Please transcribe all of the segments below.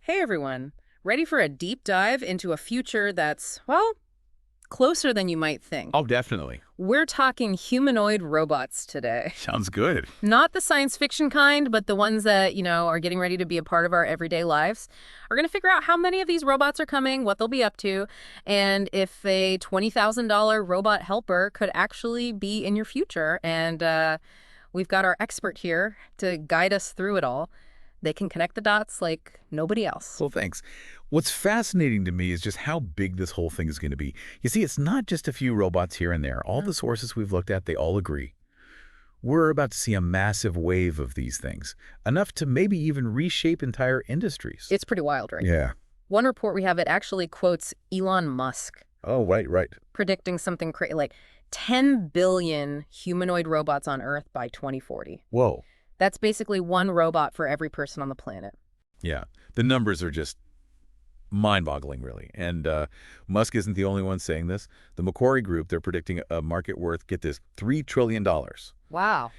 Hey everyone, ready for a deep dive into a future that's, well, closer than you might think. Oh, definitely. We're talking humanoid robots today. Sounds good. Not the science fiction kind, but the ones that, are getting ready to be a part of our everyday lives. We're going to figure out how many of these robots are coming, what they'll be up to, and if a $20,000 robot helper could actually be in your future. And we've got our expert here to guide us through it all. They can connect the dots like nobody else. Well, thanks. What's fascinating to me is just how big this whole thing is going to be. You see, it's not just a few robots here and there. All the sources we've looked at, they all agree. We're about to see a massive wave of these things, enough to maybe even reshape entire industries. It's pretty wild, right? Yeah. One report we have, it actually quotes Elon Musk Oh, right. predicting something crazy like 10 billion humanoid robots on Earth by 2040. Whoa. That's basically one robot for every person on the planet. Yeah. The numbers are just mind-boggling, really. And Musk isn't the only one saying this. The Macquarie Group, they're predicting a market worth, get this, $3 trillion. Wow.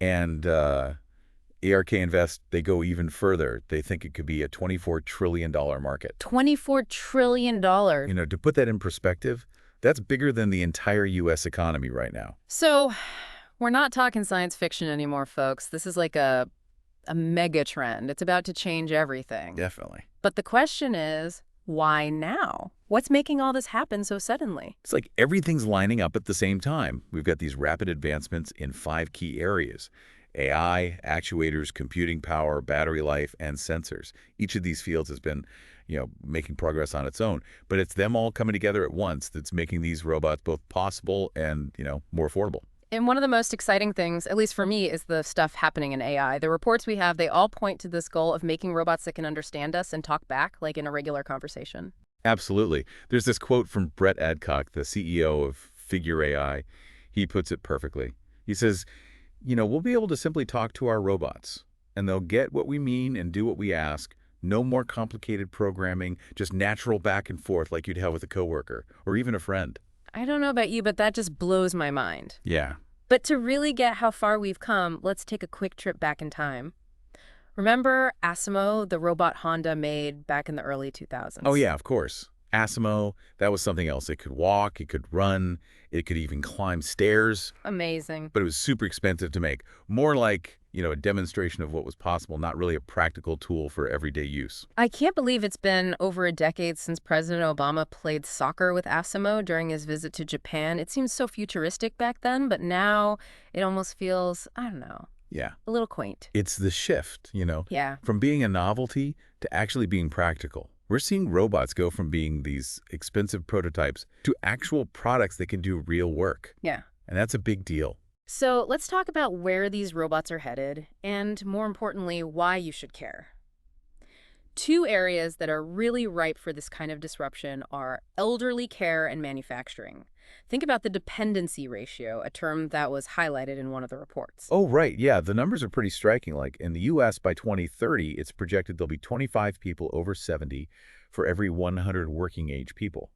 And ARK Invest, they go even further. They think it could be a $24 trillion market. $24 trillion. To put that in perspective, that's bigger than the entire U.S. economy right now. So we're not talking science fiction anymore, folks. This is like a mega trend. It's about to change everything. Definitely. But the question is, why now? What's making all this happen so suddenly? It's like everything's lining up at the same time. We've got these rapid advancements in 5 key areas: AI, actuators, computing power, battery life, and sensors. Each of these fields has been, making progress on its own. But it's them all coming together at once that's making these robots both possible and, more affordable. And one of the most exciting things, at least for me, is the stuff happening in AI. The reports we have, they all point to this goal of making robots that can understand us and talk back, like in a regular conversation. Absolutely. There's this quote from Brett Adcock, the CEO of Figure AI. He puts it perfectly. He says, we'll be able to simply talk to our robots, and they'll get what we mean and do what we ask. No more complicated programming, just natural back and forth like you'd have with a coworker or even a friend. I don't know about you, but that just blows my mind. Yeah. But to really get how far we've come, let's take a quick trip back in time. Remember Asimo, the robot Honda made back in the early 2000s? Oh, yeah, of course. Asimo, that was something else. It could walk, it could run, it could even climb stairs. Amazing. But it was super expensive to make. More like, a demonstration of what was possible, not really a practical tool for everyday use. I can't believe it's been over a decade since President Obama played soccer with Asimo during his visit to Japan. It seems so futuristic back then, but now it almost feels, I don't know, Yeah. a little quaint. It's the shift, Yeah. from being a novelty to actually being practical. We're seeing robots go from being these expensive prototypes to actual products that can do real work. Yeah. And that's a big deal. So let's talk about where these robots are headed and, more importantly, why you should care. 2 areas that are really ripe for this kind of disruption are elderly care and manufacturing. Think about the dependency ratio, a term that was highlighted in one of the reports. Oh, right. Yeah, the numbers are pretty striking. Like in the U.S. by 2030, it's projected there'll be 25 people over 70 for every 100 working age people.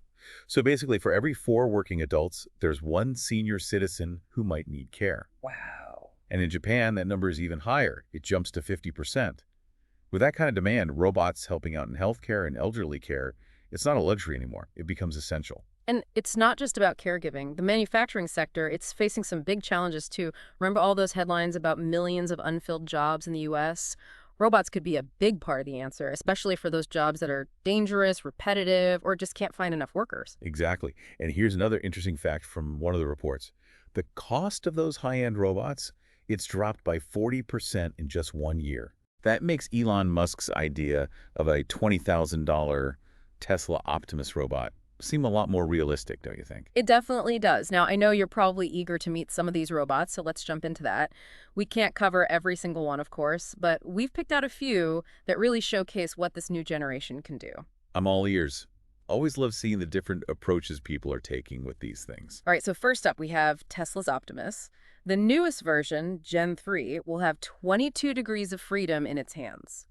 So basically, for every 4 working adults, there's 1 senior citizen who might need care. Wow. And in Japan, that number is even higher. It jumps to 50%. With that kind of demand, robots helping out in healthcare and elderly care, it's not a luxury anymore. It becomes essential. And it's not just about caregiving. The manufacturing sector, it's facing some big challenges too. Remember all those headlines about millions of unfilled jobs in the U.S.? Robots could be a big part of the answer, especially for those jobs that are dangerous, repetitive, or just can't find enough workers. Exactly. And here's another interesting fact from one of the reports. The cost of those high-end robots, it's dropped by 40% in just 1 year. That makes Elon Musk's idea of a $20,000 Tesla Optimus robot seem a lot more realistic, don't you think? It definitely does. Now, I know you're probably eager to meet some of these robots, so let's jump into that. We can't cover every single one, of course, but we've picked out a few that really showcase what this new generation can do. I'm all ears. Always love seeing the different approaches people are taking with these things. All right, so first up, we have Tesla's Optimus. The newest version, Gen 3, will have 22 degrees of freedom in its hands.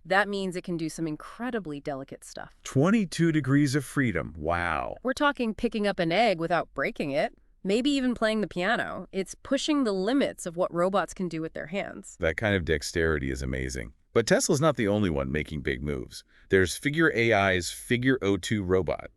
That means it can do some incredibly delicate stuff. 22 degrees of freedom. Wow. We're talking picking up an egg without breaking it, maybe even playing the piano. It's pushing the limits of what robots can do with their hands. That kind of dexterity is amazing. But Tesla's not the only one making big moves. There's Figure AI's Figure O2 robot.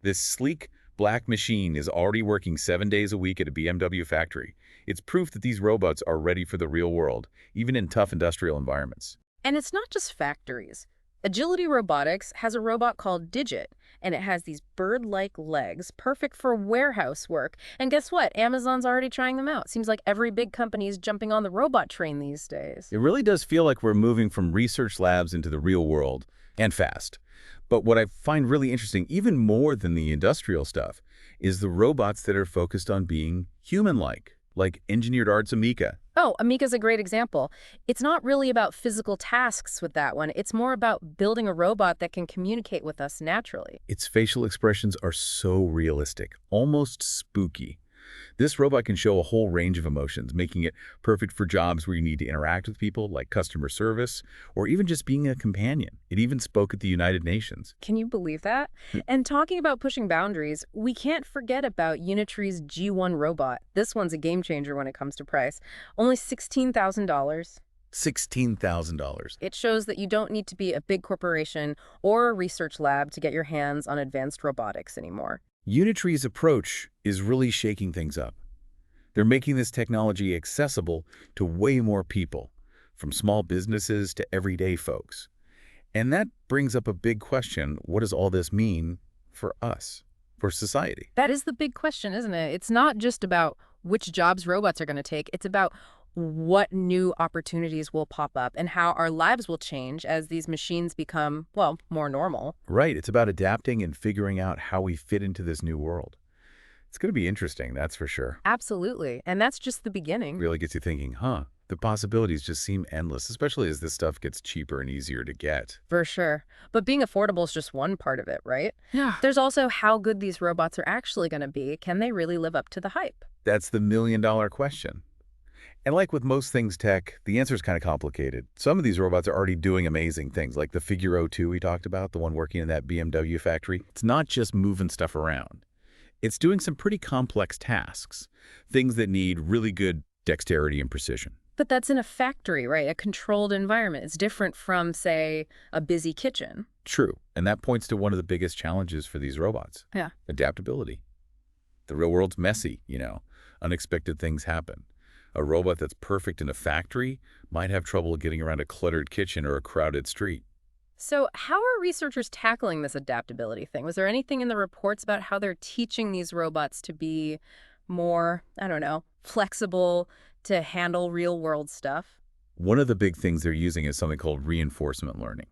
This sleek, black machine is already working 7 days a week at a BMW factory. It's proof that these robots are ready for the real world, even in tough industrial environments. And it's not just factories. Agility Robotics has a robot called Digit, and it has these bird-like legs, perfect for warehouse work. And guess what? Amazon's already trying them out. Seems like every big company is jumping on the robot train these days. It really does feel like we're moving from research labs into the real world, and fast. But what I find really interesting, even more than the industrial stuff, is the robots that are focused on being human-like, like Engineered Arts Amica. Oh, Amika's a great example. It's not really about physical tasks with that one. It's more about building a robot that can communicate with us naturally. Its facial expressions are so realistic, almost spooky. This robot can show a whole range of emotions, making it perfect for jobs where you need to interact with people, like customer service, or even just being a companion. It even spoke at the United Nations. Can you believe that? And talking about pushing boundaries, we can't forget about Unitree's G1 robot. This one's a game changer when it comes to price. Only $16,000. $16,000. It shows that you don't need to be a big corporation or a research lab to get your hands on advanced robotics anymore. Unitree's approach is really shaking things up. They're making this technology accessible to way more people, from small businesses to everyday folks. And that brings up a big question. What does all this mean for us, for society? That is the big question, isn't it? It's not just about which jobs robots are going to take. It's about what new opportunities will pop up and how our lives will change as these machines become, well, more normal. Right. It's about adapting and figuring out how we fit into this new world. It's going to be interesting, that's for sure. Absolutely. And that's just the beginning. Really gets you thinking, the possibilities just seem endless, especially as this stuff gets cheaper and easier to get. For sure. But being affordable is just one part of it, right? Yeah. There's also how good these robots are actually going to be. Can they really live up to the hype? That's the million-dollar question. And like with most things tech, the answer is kind of complicated. Some of these robots are already doing amazing things, like the Figure O2 we talked about, the one working in that BMW factory. It's not just moving stuff around. It's doing some pretty complex tasks, things that need really good dexterity and precision. But that's in a factory, right? A controlled environment. It's different from, say, a busy kitchen. True. And that points to one of the biggest challenges for these robots. Yeah. Adaptability. The real world's messy, Unexpected things happen. A robot that's perfect in a factory might have trouble getting around a cluttered kitchen or a crowded street. So how are researchers tackling this adaptability thing? Was there anything in the reports about how they're teaching these robots to be more, flexible to handle real-world stuff? One of the big things they're using is something called reinforcement learning.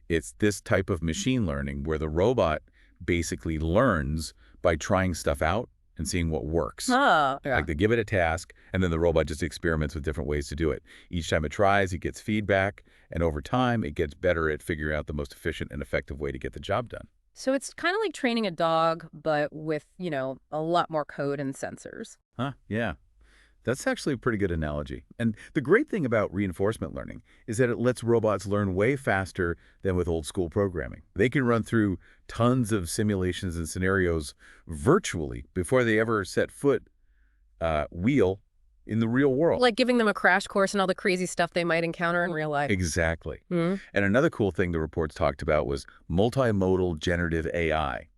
It's this type of machine learning where the robot basically learns by trying stuff out and seeing what works. Oh, yeah. Like they give it a task, and then the robot just experiments with different ways to do it. Each time it tries, it gets feedback, and over time, it gets better at figuring out the most efficient and effective way to get the job done. So it's kind of like training a dog, but with, a lot more code and sensors. Yeah. That's actually a pretty good analogy. And the great thing about reinforcement learning is that it lets robots learn way faster than with old school programming. They can run through tons of simulations and scenarios virtually before they ever set foot wheel in the real world. Like giving them a crash course in all the crazy stuff they might encounter in real life. Exactly. Mm-hmm. And another cool thing the reports talked about was multimodal generative AI.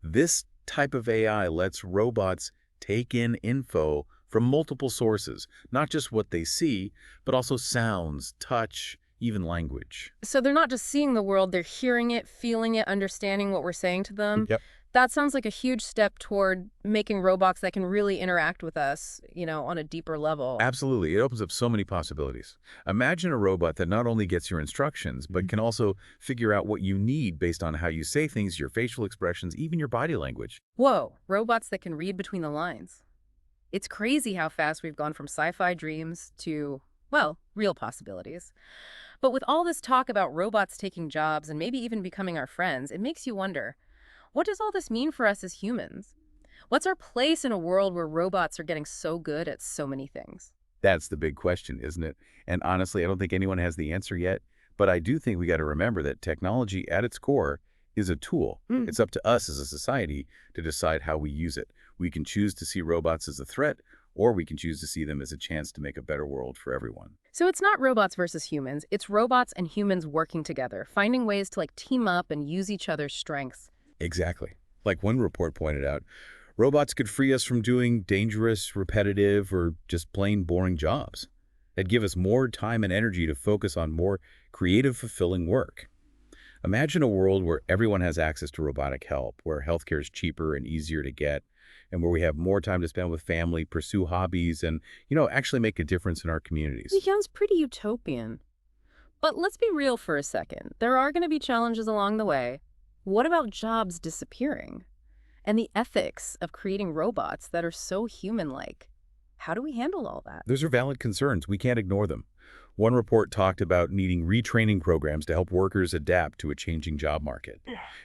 This type of AI lets robots take in info from multiple sources, not just what they see, but also sounds, touch, even language. So they're not just seeing the world, they're hearing it, feeling it, understanding what we're saying to them. Yep. That sounds like a huge step toward making robots that can really interact with us, on a deeper level. Absolutely. It opens up so many possibilities. Imagine a robot that not only gets your instructions, but can also figure out what you need based on how you say things, your facial expressions, even your body language. Whoa, robots that can read between the lines. It's crazy how fast we've gone from sci-fi dreams to, real possibilities. But with all this talk about robots taking jobs and maybe even becoming our friends, it makes you wonder, what does all this mean for us as humans? What's our place in a world where robots are getting so good at so many things? That's the big question, isn't it? And honestly, I don't think anyone has the answer yet, but I do think we got to remember that technology at its core is a tool. It's up to us as a society to decide how we use it. We can choose to see robots as a threat or we can choose to see them as a chance to make a better world for everyone. So it's not robots versus humans. It's robots and humans working together, finding ways to team up and use each other's strengths. Exactly. Like one report pointed out, robots could free us from doing dangerous, repetitive, or just plain boring jobs. They'd give us more time and energy to focus on more creative, fulfilling work. Imagine a world where everyone has access to robotic help, where healthcare is cheaper and easier to get, and where we have more time to spend with family, pursue hobbies, and, actually make a difference in our It communities. sounds pretty utopian. But let's be real for a second. There are going to be challenges along the way. What about jobs disappearing? And the ethics of creating robots that are so human-like? How do we handle all that? Those are valid concerns. We can't ignore them. One report talked about needing retraining programs to help workers adapt to a changing job market.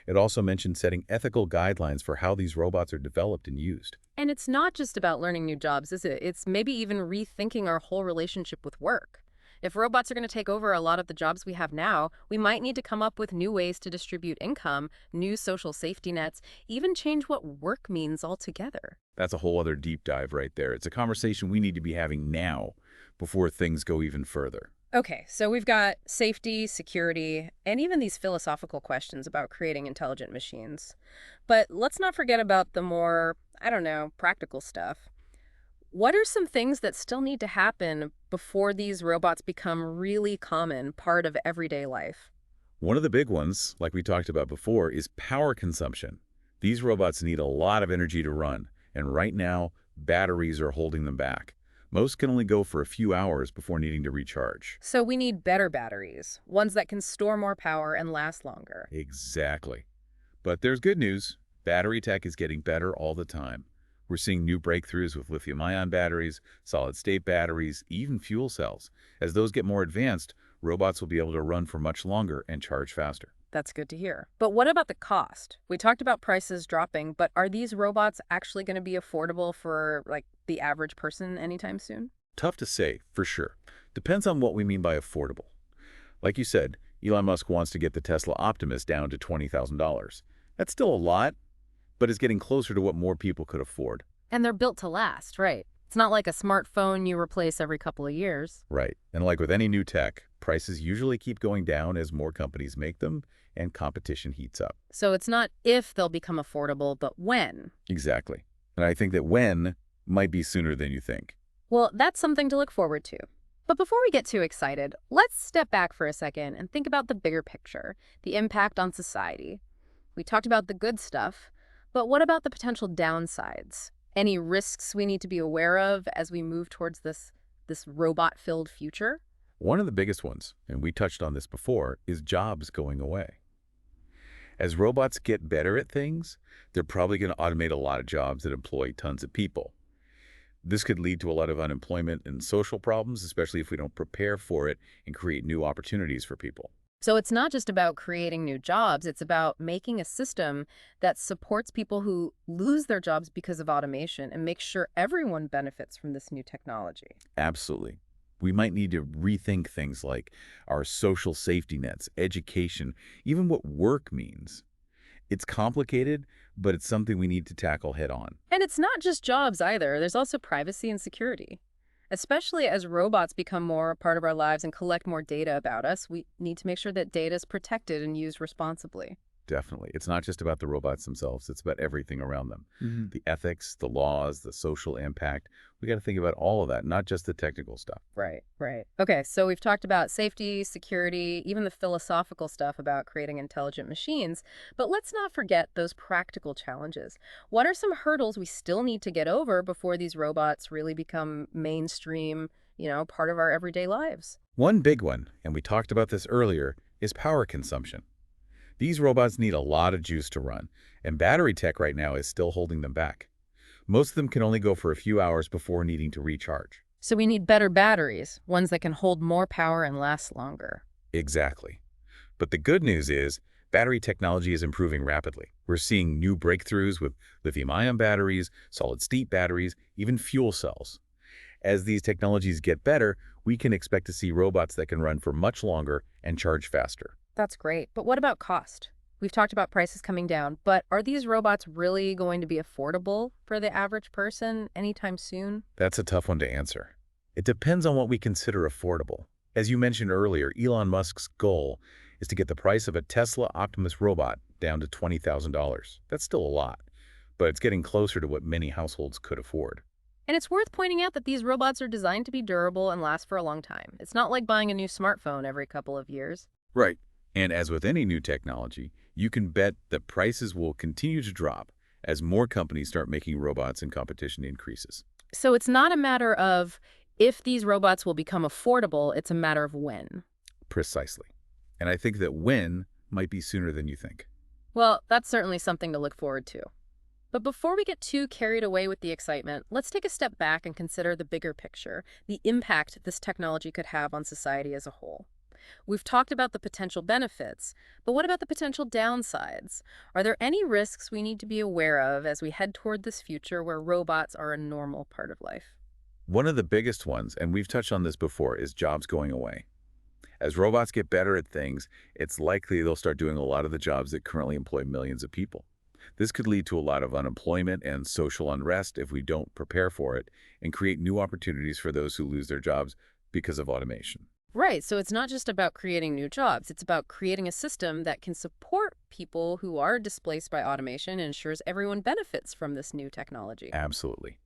It also mentioned setting ethical guidelines for how these robots are developed and used. And it's not just about learning new jobs, is it? It's maybe even rethinking our whole relationship with work. If robots are going to take over a lot of the jobs we have now, we might need to come up with new ways to distribute income, new social safety nets, even change what work means altogether. That's a whole other deep dive right there. It's a conversation we need to be having now before things go even further. Okay, so we've got safety, security, and even these philosophical questions about creating intelligent machines. But let's not forget about the more, I don't know, practical stuff. What are some things that still need to happen before these robots become really common part of everyday life? One of the big ones, like we talked about before, is power consumption. These robots need a lot of energy to run, and right now, batteries are holding them back. Most can only go for a few hours before needing to recharge. So we need better batteries, ones that can store more power and last longer. Exactly. But there's good news. Battery tech is getting better all the time. We're seeing new breakthroughs with lithium-ion batteries, solid-state batteries, even fuel cells. As those get more advanced, robots will be able to run for much longer and charge faster. That's good to hear. But what about the cost? We talked about prices dropping, but are these robots actually going to be affordable for the average person anytime soon? Tough to say, for sure. Depends on what we mean by affordable. Like you said, Elon Musk wants to get the Tesla Optimus down to $20,000. That's still a lot, but it's getting closer to what more people could afford. And they're built to last, right? It's not like a smartphone you replace every couple of years. Right. And like with any new tech, prices usually keep going down as more companies make them and competition heats up. So it's not if they'll become affordable, but when. Exactly. And I think that when might be sooner than you think. Well, that's something to look forward to. But before we get too excited, let's step back for a second and think about the bigger picture, the impact on society. We talked about the good stuff, but what about the potential downsides? Any risks we need to be aware of as we move towards this robot-filled future? One of the biggest ones, and we touched on this before, is jobs going away. As robots get better at things, they're probably going to automate a lot of jobs that employ tons of people. This could lead to a lot of unemployment and social problems, especially if we don't prepare for it and create new opportunities for people. So it's not just about creating new jobs, it's about making a system that supports people who lose their jobs because of automation and makes sure everyone benefits from this new technology. Absolutely. We might need to rethink things like our social safety nets, education, even what work means. It's complicated, but it's something we need to tackle head on. And it's not just jobs either. There's also privacy and security. Especially as robots become more a part of our lives and collect more data about us, we need to make sure that data is protected and used responsibly. Definitely. It's not just about the robots themselves. It's about everything around them. The ethics, the laws, the social impact. We got to think about all of that, not just the technical stuff. Right, right. Okay, so we've talked about safety, security, even the philosophical stuff about creating intelligent machines, but let's not forget those practical challenges. What are some hurdles we still need to get over before these robots really become mainstream, part of our everyday lives? One big one, and we talked about this earlier, is power consumption. These robots need a lot of juice to run, and battery tech right now is still holding them back. Most of them can only go for a few hours before needing to recharge. So we need better batteries, ones that can hold more power and last longer. Exactly. But the good news is, battery technology is improving rapidly. We're seeing new breakthroughs with lithium-ion batteries, solid-state batteries, even fuel cells. As these technologies get better, we can expect to see robots that can run for much longer and charge faster. That's great. But what about cost? We've talked about prices coming down, but are these robots really going to be affordable for the average person anytime soon? That's a tough one to answer. It depends on what we consider affordable. As you mentioned earlier, Elon Musk's goal is to get the price of a Tesla Optimus robot down to $20,000. That's still a lot, but it's getting closer to what many households could afford. And it's worth pointing out that these robots are designed to be durable and last for a long time. It's not like buying a new smartphone every couple of years. Right. And as with any new technology, you can bet that prices will continue to drop as more companies start making robots and competition increases. So it's not a matter of if these robots will become affordable, it's a matter of when. Precisely. And I think that when might be sooner than you think. Well, that's certainly something to look forward to. But before we get too carried away with the excitement, let's take a step back and consider the bigger picture, the impact this technology could have on society as a whole. We've talked about the potential benefits, but what about the potential downsides? Are there any risks we need to be aware of as we head toward this future where robots are a normal part of life? One of the biggest ones, and we've touched on this before, is jobs going away. As robots get better at things, it's likely they'll start doing a lot of the jobs that currently employ millions of people. This could lead to a lot of unemployment and social unrest if we don't prepare for it and create new opportunities for those who lose their jobs because of automation. Right, so it's not just about creating new jobs, it's about creating a system that can support people who are displaced by automation and ensures everyone benefits from this new technology. Absolutely.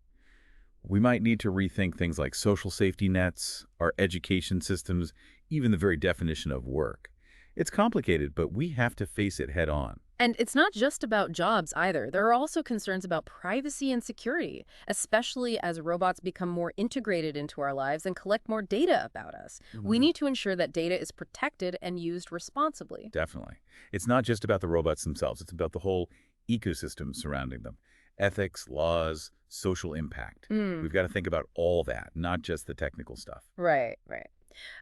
We might need to rethink things like social safety nets, our education systems, even the very definition of work. It's complicated, but we have to face it head on. And it's not just about jobs either. There are also concerns about privacy and security, especially as robots become more integrated into our lives and collect more data about us. We Mhm. need to ensure that data is protected and used responsibly. Definitely. It's not just about the robots themselves, it's about the whole ecosystem surrounding them. Ethics, laws, social impact. Hmm. We've got to think about all that, not just the technical stuff. Right, right.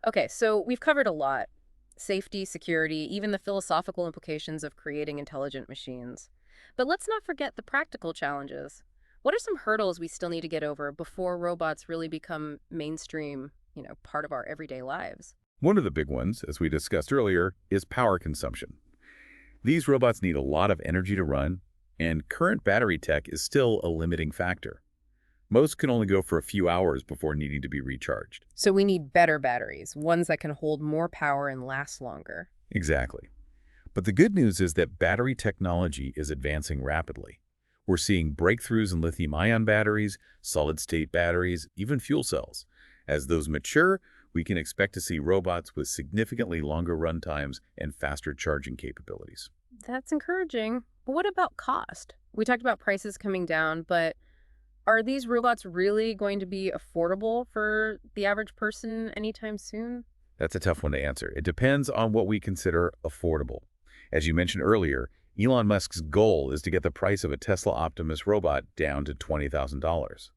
Okay, so we've covered a lot. Safety, security, even the philosophical implications of creating intelligent machines. But let's not forget the practical challenges. What are some hurdles we still need to get over before robots really become mainstream, part of our everyday lives? One of the big ones, as we discussed earlier, is power consumption. These robots need a lot of energy to run, and current battery tech is still a limiting factor. Most can only go for a few hours before needing to be recharged. So we need better batteries, ones that can hold more power and last longer. Exactly. But the good news is that battery technology is advancing rapidly. We're seeing breakthroughs in lithium-ion batteries, solid-state batteries, even fuel cells. As those mature, we can expect to see robots with significantly longer run times and faster charging capabilities. That's encouraging. But what about cost? We talked about prices coming down, but are these robots really going to be affordable for the average person anytime soon? That's a tough one to answer. It depends on what we consider affordable. As you mentioned earlier, Elon Musk's goal is to get the price of a Tesla Optimus robot down to $20,000.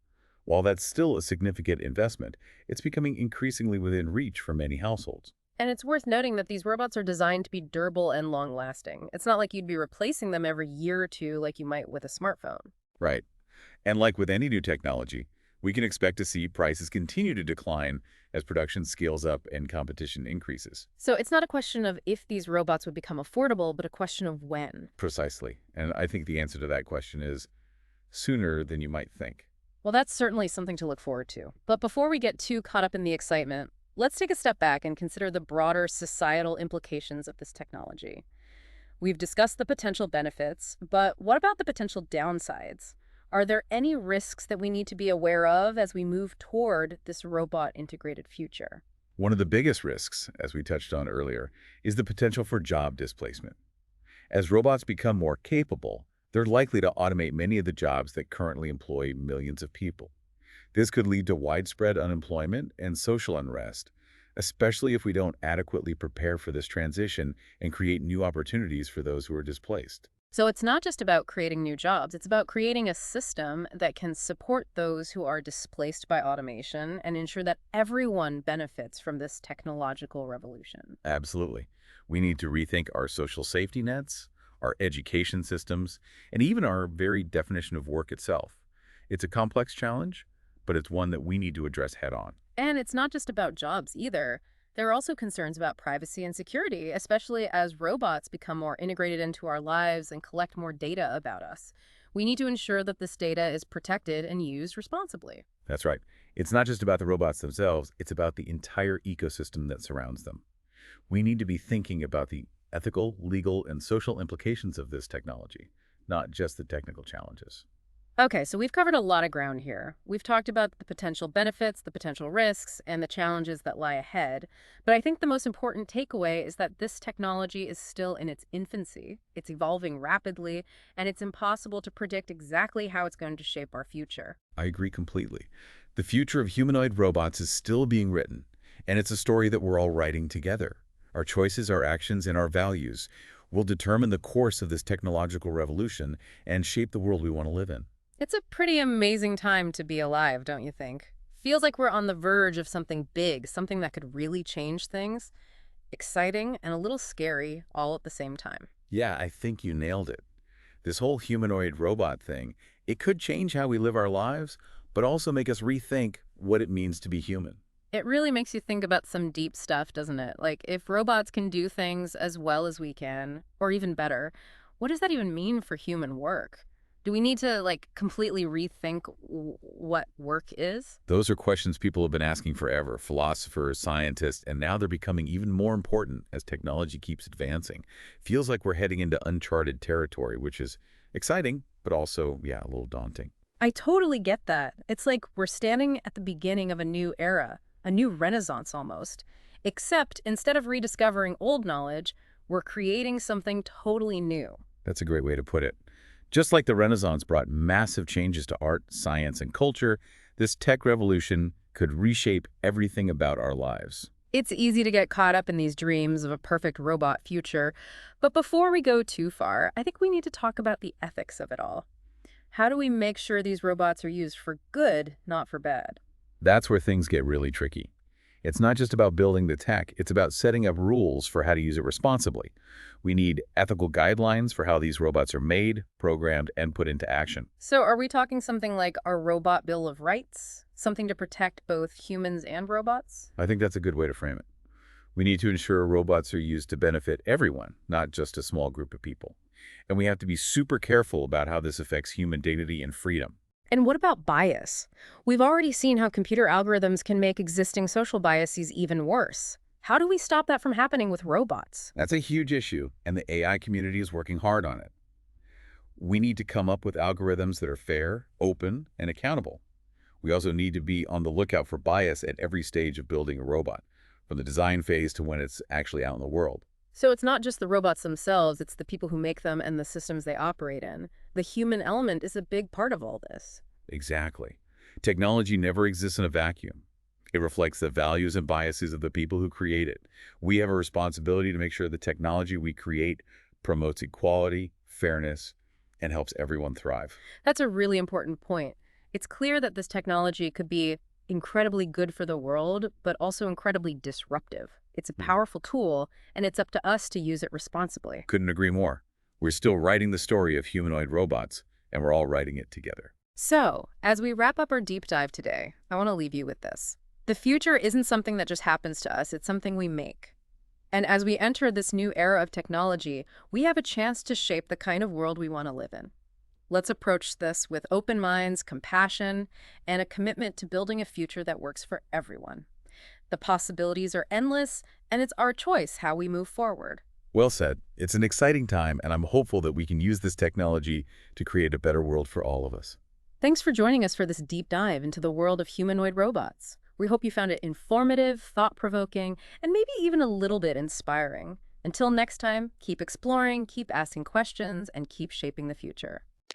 While that's still a significant investment, it's becoming increasingly within reach for many households. And it's worth noting that these robots are designed to be durable and long-lasting. It's not like you'd be replacing them every year or two like you might with a smartphone. Right. And like with any new technology, we can expect to see prices continue to decline as production scales up and competition increases. So it's not a question of if these robots would become affordable, but a question of when. Precisely. And I think the answer to that question is sooner than you might think. Well, that's certainly something to look forward to. But before we get too caught up in the excitement, let's take a step back and consider the broader societal implications of this technology. We've discussed the potential benefits, but what about the potential downsides? Are there any risks that we need to be aware of as we move toward this robot integrated future? One of the biggest risks, as we touched on earlier, is the potential for job displacement. As robots become more capable, they're likely to automate many of the jobs that currently employ millions of people. This could lead to widespread unemployment and social unrest, especially if we don't adequately prepare for this transition and create new opportunities for those who are displaced. So it's not just about creating new jobs, it's about creating a system that can support those who are displaced by automation and ensure that everyone benefits from this technological revolution. Absolutely. We need to rethink our social safety nets, our education systems, and even our very definition of work itself. It's a complex challenge, but it's one that we need to address head on. And it's not just about jobs either. There are also concerns about privacy and security, especially as robots become more integrated into our lives and collect more data about us. We need to ensure that this data is protected and used responsibly. That's right. It's not just about the robots themselves, it's about the entire ecosystem that surrounds them. We need to be thinking about the ethical, legal, and social implications of this technology, not just the technical challenges. Okay, so we've covered a lot of ground here. We've talked about the potential benefits, the potential risks, and the challenges that lie ahead. But I think the most important takeaway is that this technology is still in its infancy. It's evolving rapidly, and it's impossible to predict exactly how it's going to shape our future. I agree completely. The future of humanoid robots is still being written, and it's a story that we're all writing together. Our choices, our actions, and our values will determine the course of this technological revolution and shape the world we want to live in. It's a pretty amazing time to be alive, don't you think? Feels like we're on the verge of something big, something that could really change things. Exciting and a little scary all at the same time. Yeah, I think you nailed it. This whole humanoid robot thing, it could change how we live our lives, but also make us rethink what it means to be human. It really makes you think about some deep stuff, doesn't it? Like, if robots can do things as well as we can, or even better, what does that even mean for human work? Do we need to, like, completely rethink what work is? Those are questions people have been asking forever, philosophers, scientists, and now they're becoming even more important as technology keeps advancing. Feels like we're heading into uncharted territory, which is exciting, but also, yeah, a little daunting. I totally get that. It's like we're standing at the beginning of a new era, a new renaissance almost. Except instead of rediscovering old knowledge, we're creating something totally new. That's a great way to put it. Just like the Renaissance brought massive changes to art, science, and culture, this tech revolution could reshape everything about our lives. It's easy to get caught up in these dreams of a perfect robot future, but before we go too far, I think we need to talk about the ethics of it all. How do we make sure these robots are used for good, not for bad? That's where things get really tricky. It's not just about building the tech, it's about setting up rules for how to use it responsibly. We need ethical guidelines for how these robots are made, programmed, and put into action. So are we talking something like our robot bill of rights? Something to protect both humans and robots? I think that's a good way to frame it. We need to ensure robots are used to benefit everyone, not just a small group of people. And we have to be super careful about how this affects human dignity and freedom. And what about bias? We've already seen how computer algorithms can make existing social biases even worse. How do we stop that from happening with robots? That's a huge issue, and the AI community is working hard on it. We need to come up with algorithms that are fair, open, and accountable. We also need to be on the lookout for bias at every stage of building a robot, from the design phase to when it's actually out in the world. So it's not just the robots themselves, it's the people who make them and the systems they operate in. The human element is a big part of all this. Exactly. Technology never exists in a vacuum. It reflects the values and biases of the people who create it. We have a responsibility to make sure the technology we create promotes equality, fairness, and helps everyone thrive. That's a really important point. It's clear that this technology could be incredibly good for the world, but also incredibly disruptive. It's a powerful tool, and it's up to us to use it responsibly. Couldn't agree more. We're still writing the story of humanoid robots, and we're all writing it together. So, as we wrap up our deep dive today, I want to leave you with this. The future isn't something that just happens to us, it's something we make. And as we enter this new era of technology, we have a chance to shape the kind of world we want to live in. Let's approach this with open minds, compassion, and a commitment to building a future that works for everyone. The possibilities are endless, and it's our choice how we move forward. Well said. It's an exciting time, and I'm hopeful that we can use this technology to create a better world for all of us. Thanks for joining us for this deep dive into the world of humanoid robots. We hope you found it informative, thought-provoking, and maybe even a little bit inspiring. Until next time, keep exploring, keep asking questions, and keep shaping the future.